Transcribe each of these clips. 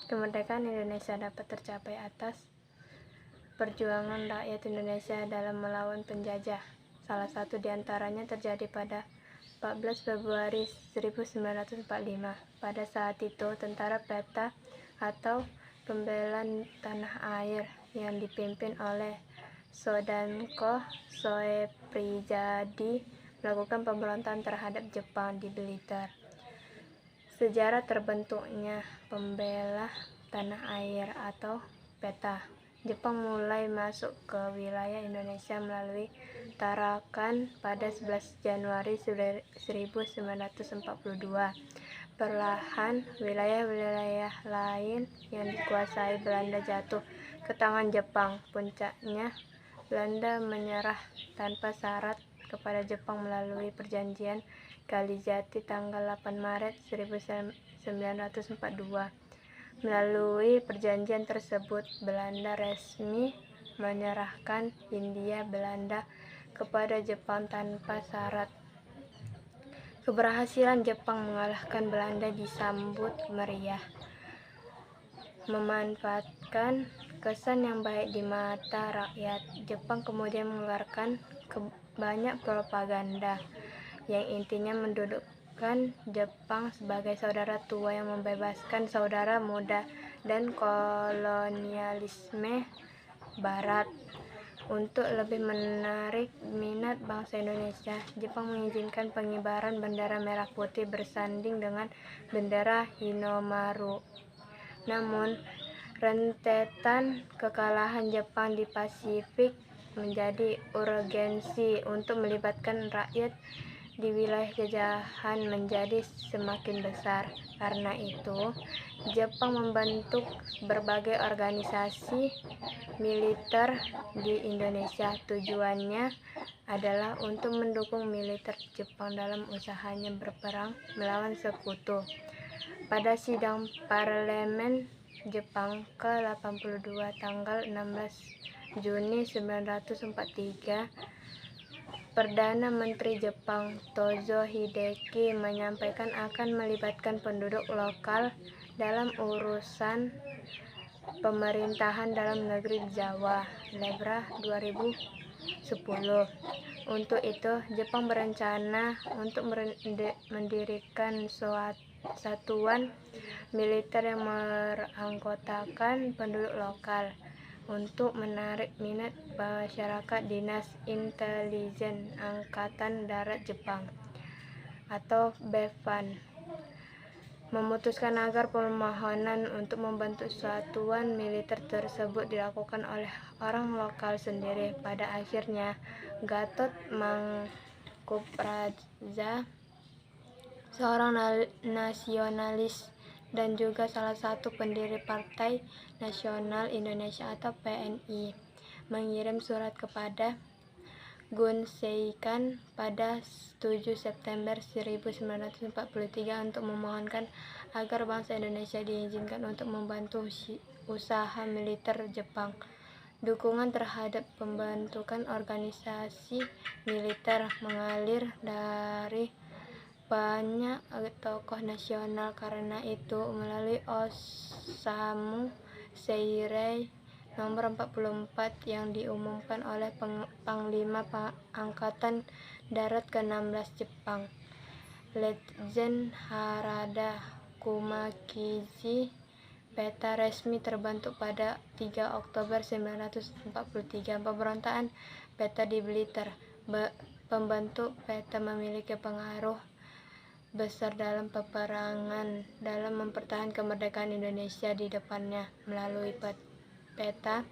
kemerdekaan Indonesia dapat tercapai atas perjuangan rakyat Indonesia dalam melawan penjajah. Salah satu di antaranya terjadi pada 14 Februari 1945. Pada saat itu, tentara PETA atau Pembela Tanah Air yang dipimpin oleh Soedanko Soeprijadi melakukan pemberontakan terhadap Jepang di Blitar. Sejarah terbentuknya Pembela Tanah Air atau PETA. Jepang mulai masuk ke wilayah Indonesia melalui Tarakan pada 11 Januari 1942. Perlahan, wilayah-wilayah lain yang dikuasai Belanda jatuh ke tangan Jepang. Puncaknya, Belanda menyerah tanpa syarat kepada Jepang melalui Perjanjian Kalijati tanggal 8 Maret 1942. Melalui perjanjian tersebut, Belanda resmi menyerahkan Hindia Belanda kepada Jepang tanpa syarat. Keberhasilan Jepang mengalahkan Belanda disambut meriah. Memanfaatkan kesan yang baik di mata rakyat, Jepang kemudian mengeluarkan banyak propaganda yang intinya mendudukkan Jepang sebagai saudara tua yang membebaskan saudara muda dan kolonialisme Barat. Untuk lebih menarik minat bangsa Indonesia, Jepang mengizinkan pengibaran bendera merah putih bersanding dengan bendera Hinomaru. Namun, rentetan kekalahan Jepang di Pasifik menjadi urgensi untuk melibatkan rakyat di wilayah jajahan menjadi semakin besar. Karena itu, Jepang membentuk berbagai organisasi militer di Indonesia. Tujuannya adalah untuk mendukung militer Jepang dalam usahanya berperang melawan sekutu. Pada sidang parlemen Jepang ke-82 tanggal 16 Juni 1943, Perdana Menteri Jepang Tozo Hideki menyampaikan akan melibatkan penduduk lokal dalam urusan pemerintahan dalam negeri di Jawa. Lebra 2010. Untuk itu, Jepang berencana untuk mendirikan satuan militer yang beranggotakan penduduk lokal untuk menarik minat masyarakat. Dinas Intelijen Angkatan Darat Jepang atau BEFAN memutuskan agar permohonan untuk membentuk satuan militer tersebut dilakukan oleh orang lokal sendiri. Pada akhirnya, Gatot Mangkupraja, seorang nasionalis dan juga salah satu pendiri Partai Nasional Indonesia atau PNI, mengirim surat kepada Gun Seikan pada 7 September 1943 untuk memohonkan agar bangsa Indonesia diizinkan untuk membantu usaha militer Jepang. Dukungan terhadap pembentukan organisasi militer mengalir dari banyak tokoh nasional. Karena itu, melalui Osamu Seirei nomor 44 yang diumumkan oleh Panglima Angkatan Darat ke-16 Jepang, Letjen Harada Kumakichi, PETA resmi terbentuk pada 3 Oktober 1943. Pemberontakan PETA di Blitar. Pembentuk PETA memiliki pengaruh besar dalam peperangan dalam mempertahankan kemerdekaan Indonesia di depannya. Melalui PETA,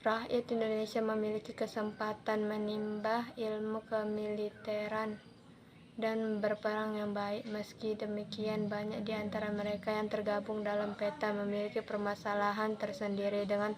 rakyat Indonesia memiliki kesempatan menimba ilmu kemiliteran dan berperang yang baik. Meski demikian, banyak di antara mereka yang tergabung dalam PETA memiliki permasalahan tersendiri dengan